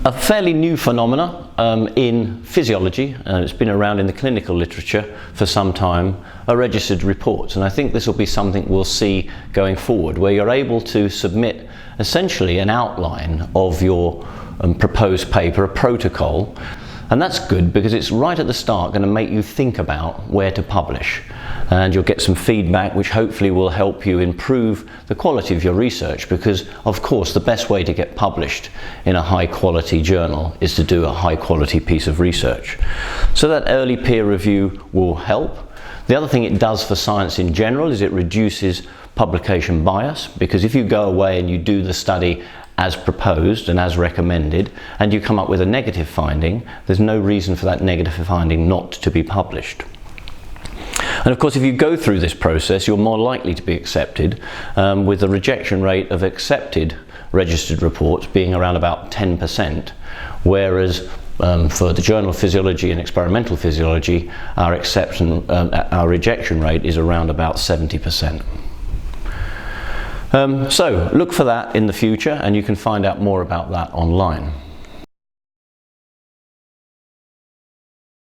A fairly new phenomena in physiology, and it's been around in the clinical literature for some time, are registered reports. And I think this will be something we'll see going forward, where you're able to submit essentially an outline of your proposed paper, a protocol. And that's good because it's right at the start going to make you think about where to publish. And you'll get some feedback which hopefully will help you improve the quality of your research, because of course the best way to get published in a high quality journal is to do a high quality piece of research. So that early peer review will help. The other thing it does for science in general is it reduces publication bias, because if you go away and you do the study as proposed and as recommended, and you come up with a negative finding, there's no reason for that negative finding not to be published. And of course, if you go through this process, you're more likely to be accepted, with the rejection rate of accepted registered reports being around about 10%, whereas for the Journal of Physiology and Experimental Physiology, our rejection rate is around about 70%. So look for that in the future, and you can find out more about that online.